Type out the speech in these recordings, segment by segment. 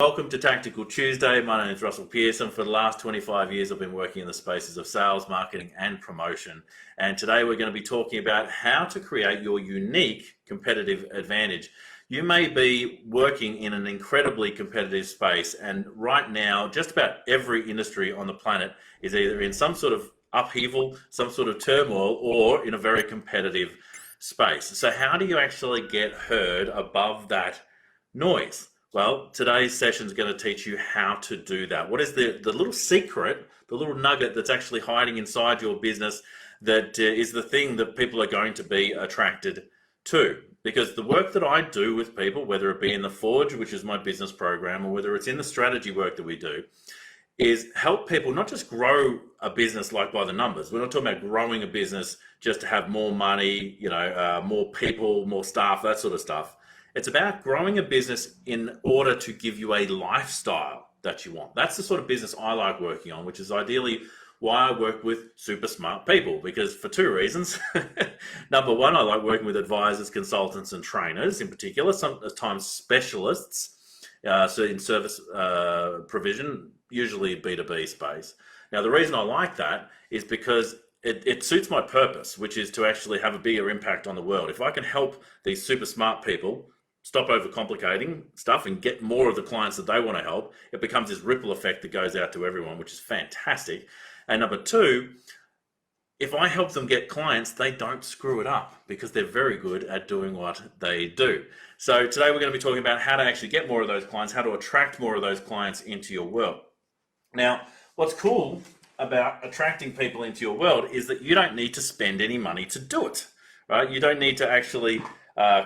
Welcome to Tactical Tuesday. My name is Russell Pearson. For the last 25 years, I've been working in the spaces of sales, marketing, and promotion. And today we're going to be talking about how to create your unique competitive advantage. You may be working in an incredibly competitive space, and right now, just about every industry on the planet is either in some sort of upheaval, some sort of turmoil, or in a very competitive space. So how do you actually get heard above that noise? Well, today's session is going to teach you how to do that. What is the little secret, the little nugget that's actually hiding inside your business that is the thing that people are going to be attracted to? Because the work that I do with people, whether it be in the Forge, which is my business program, or whether it's in the strategy work that we do, is help people not just grow a business like by the numbers. We're not talking about growing a business just to have more money, more people, more staff, that sort of stuff. It's about growing a business in order to give you a lifestyle that you want. That's the sort of business I like working on, which is ideally why I work with super smart people, because for two reasons. Number one, I like working with advisors, consultants, and trainers in particular, sometimes specialists, so in service provision, usually B2B space. Now, the reason I like that is because it suits my purpose, which is to actually have a bigger impact on the world. If I can help these super smart people stop overcomplicating stuff and get more of the clients that they want to help, it becomes this ripple effect that goes out to everyone, which is fantastic. And number two, if I help them get clients, they don't screw it up because they're very good at doing what they do. So today we're going to be talking about how to actually get more of those clients, how to attract more of those clients into your world. Now, what's cool about attracting people into your world is that you don't need to spend any money to do it, right? You don't need to actually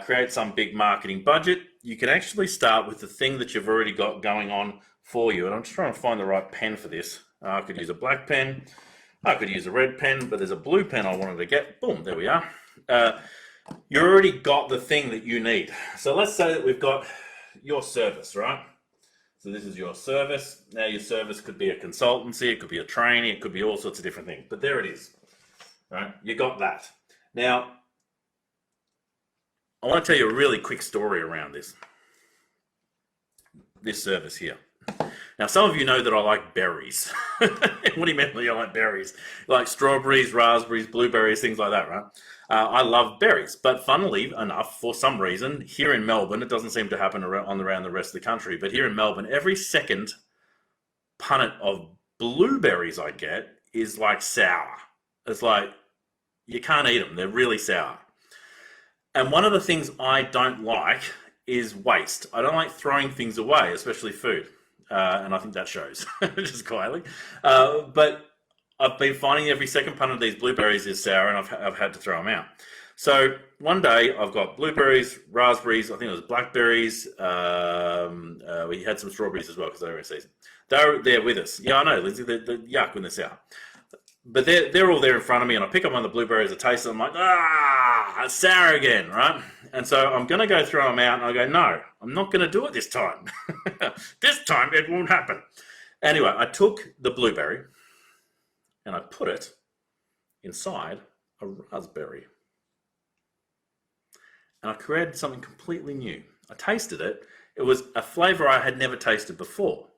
create some big marketing budget. You can actually start with the thing that you've already got going on for you. And I'm just trying to find the right pen for this. I could use a black pen. I could use a red pen, but there's a blue pen I wanted to get. Boom, there we are. You already got the thing that you need. So let's say that we've got your service, right? So this is your service. Now your service could be a consultancy, it could be a training, it could be all sorts of different things. But there it is, right? You got that. Now, I want to tell you a really quick story around this service here. Now, some of you know that I like berries. What do you mean I like berries? Like strawberries, raspberries, blueberries, things like that, right? I love berries, but funnily enough, for some reason, here in Melbourne, it doesn't seem to happen around the rest of the country, but here in Melbourne, every second punnet of blueberries I get is like sour. It's like, you can't eat them. They're really sour. And one of the things I don't like is waste. I don't like throwing things away, especially food. And I think that shows, just quietly. But I've been finding every second punnet of these blueberries is sour, and I've had to throw them out. So one day I've got blueberries, raspberries, I think it was blackberries. We had some strawberries as well because they were in season. They're there with us. Yeah, I know, Lindsay, they're yuck when they're sour. But they're all there in front of me, and I pick up one of the blueberries, I taste them, I'm like, it's sour again, right? And so I'm going to go throw them out, and I go, no, I'm not going to do it this time. This time it won't happen. Anyway, I took the blueberry, and I put it inside a raspberry. And I created something completely new. I tasted it. It was a flavor I had never tasted before.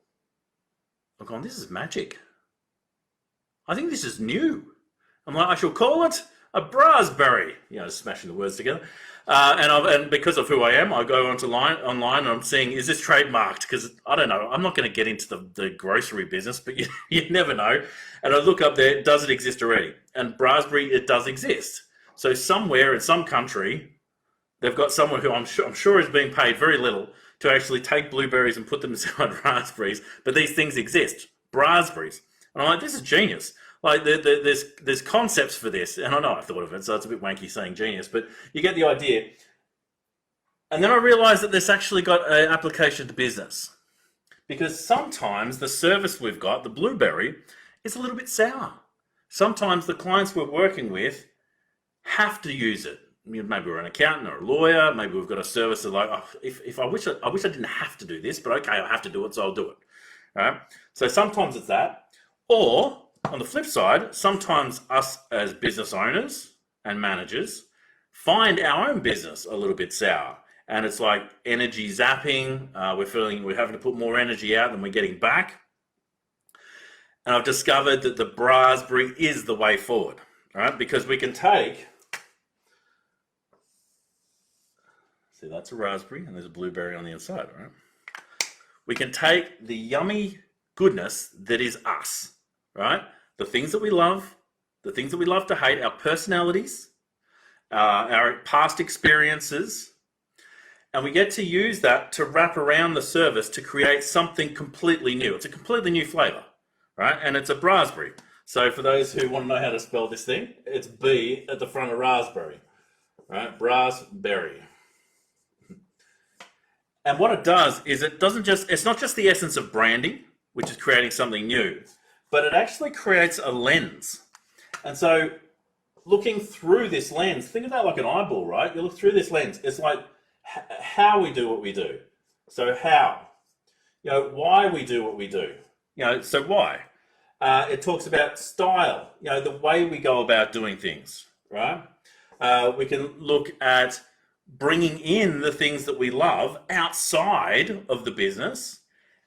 I'm going, this is magic. I think this is new. I'm like, I shall call it a raspberry. Smashing the words together. And because of who I am, I go online and I'm seeing, is this trademarked? Because I don't know. I'm not going to get into the grocery business, but you never know. And I look up there, does it exist already? And raspberry, it does exist. So somewhere in some country, they've got someone who I'm sure is being paid very little to actually take blueberries and put them inside raspberries. But these things exist, raspberries. And I'm like, this is genius. Like, there's concepts for this. And I know I've thought of it, so it's a bit wanky saying genius, but you get the idea. And then I realized that this actually got an application to business. Because sometimes the service we've got, the blueberry, is a little bit sour. Sometimes the clients we're working with have to use it. Maybe we're an accountant or a lawyer. Maybe we've got a service that like, if I wish I didn't have to do this, but okay, I have to do it, so I'll do it. All right? So sometimes it's that. Or, on the flip side, sometimes us as business owners and managers find our own business a little bit sour. and it's like energy zapping. We're having to put more energy out than we're getting back. And I've discovered that the raspberry is the way forward, right? Because we can take, see, that's a raspberry and there's a blueberry on the inside, right? We can take the yummy goodness that is us, right? The things that we love, the things that we love to hate, our personalities, our past experiences, and we get to use that to wrap around the service to create something completely new. It's a completely new flavor, right? And it's a raspberry. So for those who want to know how to spell this thing, it's B at the front of raspberry, right? Raspberry. And what it does is it's not just the essence of branding, which is creating something new, but it actually creates a lens. And so looking through this lens, think of that like an eyeball, right? You look through this lens. It's like how we do what we do. So how? Why we do what we do. So why? It talks about style, the way we go about doing things, right? We can look at bringing in the things that we love outside of the business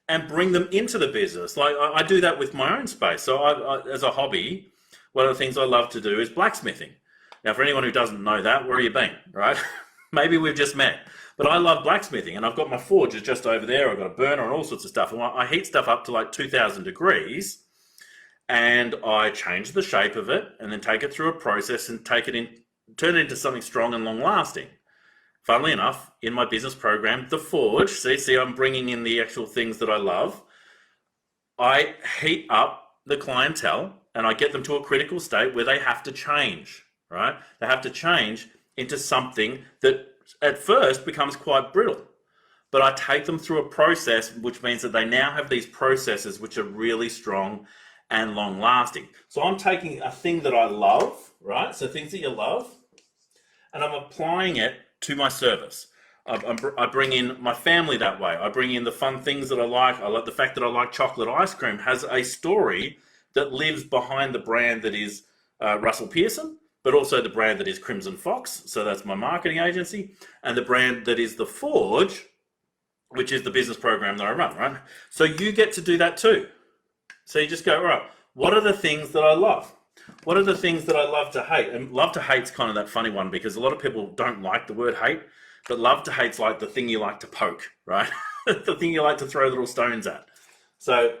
and bring them into the business. Like I do that with my own space. So I, as a hobby, one of the things I love to do is blacksmithing. Now, for anyone who doesn't know that, where have you been, right? Maybe we've just met. But I love blacksmithing, and I've got my forge is just over there. I've got a burner and all sorts of stuff. And I heat stuff up to like 2,000 degrees, and I change the shape of it, and then take it through a process and turn it into something strong and long-lasting. Funnily enough, in my business program, the forge, see, I'm bringing in the actual things that I love. I heat up the clientele, and I get them to a critical state where they have to change, right? They have to change into something that at first becomes quite brittle. But I take them through a process, which means that they now have these processes which are really strong and long lasting. So I'm taking a thing that I love, right? So things that you love, and I'm applying it to my service. I bring in my family that way. I bring in the fun things that I like. I like the fact that I like chocolate ice cream has a story that lives behind the brand that is Russell Pearson, but also the brand that is Crimson Fox. So that's my marketing agency, and the brand that is the Forge, which is the business program that I run, right? So you get to do that too. So you just go, all right, what are the things that I love? What are the things that I love to hate? And love to hate's kind of that funny one, because a lot of people don't like the word hate, but love to hate's like the thing you like to poke, right? The thing you like to throw little stones at. So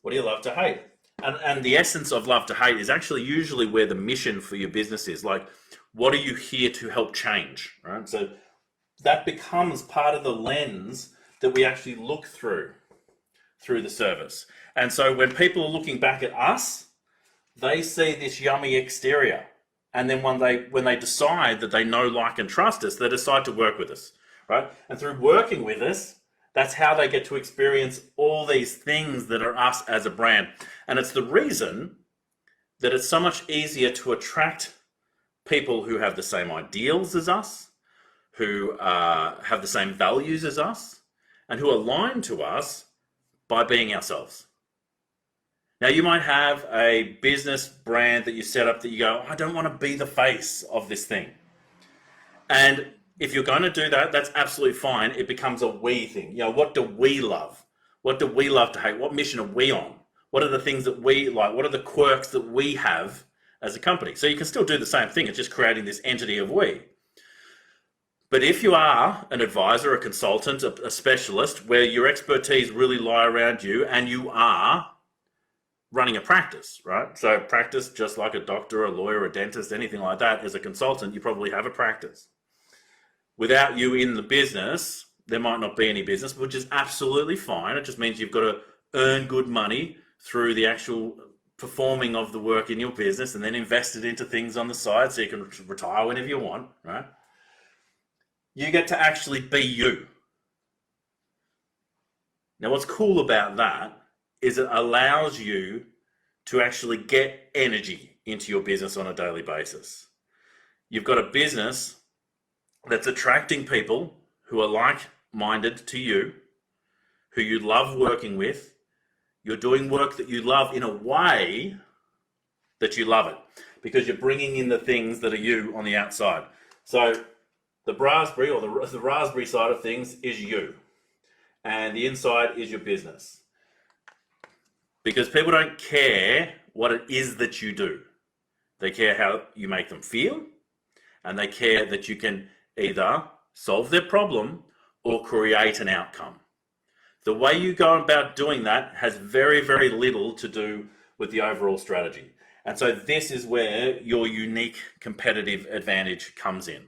what do you love to hate? And the essence of love to hate is actually usually where the mission for your business is. Like, what are you here to help change, right? So that becomes part of the lens that we actually look through the service. And so when people are looking back at us, they see this yummy exterior. And then when they decide that they know, like, and trust us, they decide to work with us, right? And through working with us, that's how they get to experience all these things that are us as a brand. And it's the reason that it's so much easier to attract people who have the same ideals as us, who have the same values as us, and who align to us by being ourselves. Now, you might have a business brand that you set up that you go, I don't want to be the face of this thing. And if you're going to do that, that's absolutely fine. It becomes a we thing. What do we love? What do we love to hate? What mission are we on? What are the things that we like? What are the quirks that we have as a company? So you can still do the same thing. It's just creating this entity of we. But if you are an advisor, a consultant, a specialist, where your expertise really lie around you, and you are running a practice, right? So practice, just like a doctor, a lawyer, a dentist, anything like that, as a consultant, you probably have a practice. Without you in the business, there might not be any business, which is absolutely fine. It just means you've got to earn good money through the actual performing of the work in your business, and then invest it into things on the side so you can retire whenever you want, right? You get to actually be you. Now, what's cool about that is it allows you to actually get energy into your business on a daily basis. You've got a business that's attracting people who are like-minded to you, who you love working with. You're doing work that you love in a way that you love it, because you're bringing in the things that are you on the outside. So The raspberry or the raspberry side of things is you, and the inside is your business. Because people don't care what it is that you do. They care how you make them feel, and they care that you can either solve their problem or create an outcome. The way you go about doing that has very, very little to do with the overall strategy. And so this is where your unique competitive advantage comes in.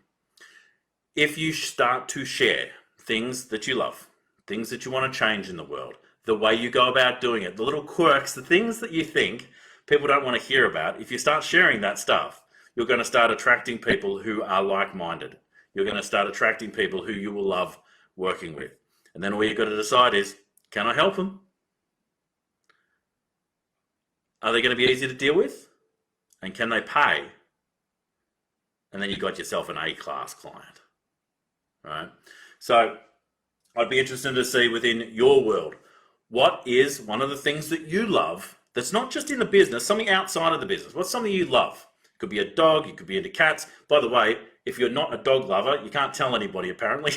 If you start to share things that you love, things that you want to change in the world, the way you go about doing it, the little quirks, the things that you think people don't want to hear about, if you start sharing that stuff, you're going to start attracting people who are like-minded. You're going to start attracting people who you will love working with. And then all you've got to decide is, can I help them? Are they going to be easy to deal with? And can they pay? And then you've got yourself an A-class client, right? So I'd be interested to see within your world, what is one of the things that you love that's not just in the business, something outside of the business? What's something you love? It could be a dog, you could be into cats. By the way, if you're not a dog lover, you can't tell anybody apparently,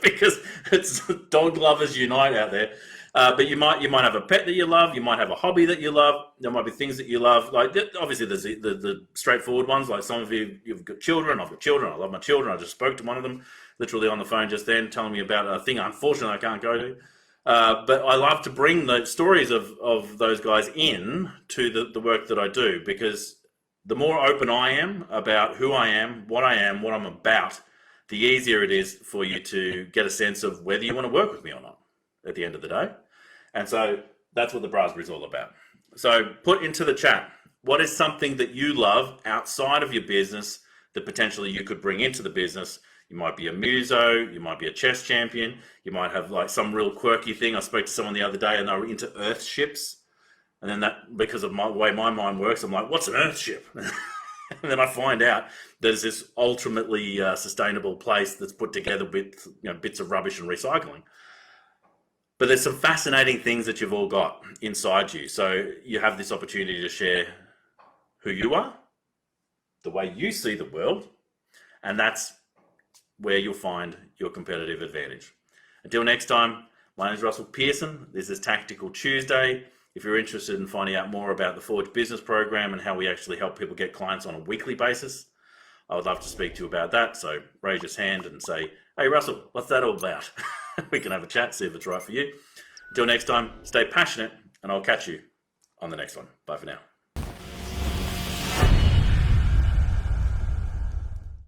because it's dog lovers unite out there. But you might have a pet that you love, you might have a hobby that you love, there might be things that you love. Like obviously there's the straightforward ones, like some of you've got children, I've got children, I love my children. I just spoke to one of them literally on the phone just then, telling me about a thing unfortunately I can't go to. But I love to bring the stories of those guys in to the work that I do, because the more open I am about who I am, what I'm about, the easier it is for you to get a sense of whether you want to work with me or not at the end of the day. And so that's what the Raspberry is all about. So put into the chat, what is something that you love outside of your business that potentially you could bring into the business? You might be a muso, you might be a chess champion, you might have like some real quirky thing. I spoke to someone the other day and they were into earth ships. And then that, because of the way my mind works, I'm like, what's an earth ship? And then I find out there's this ultimately sustainable place that's put together with bits of rubbish and recycling. But there's some fascinating things that you've all got inside you. So you have this opportunity to share who you are, the way you see the world, and that's where you'll find your competitive advantage. Until next time, my name is Russell Pearson. This is Tactical Tuesday. If you're interested in finding out more about the Forge Business Program and how we actually help people get clients on a weekly basis, I would love to speak to you about that. So raise your hand and say, hey, Russell, what's that all about? We can have a chat, see if it's right for you. Until next time, stay passionate, and I'll catch you on the next one. Bye for now.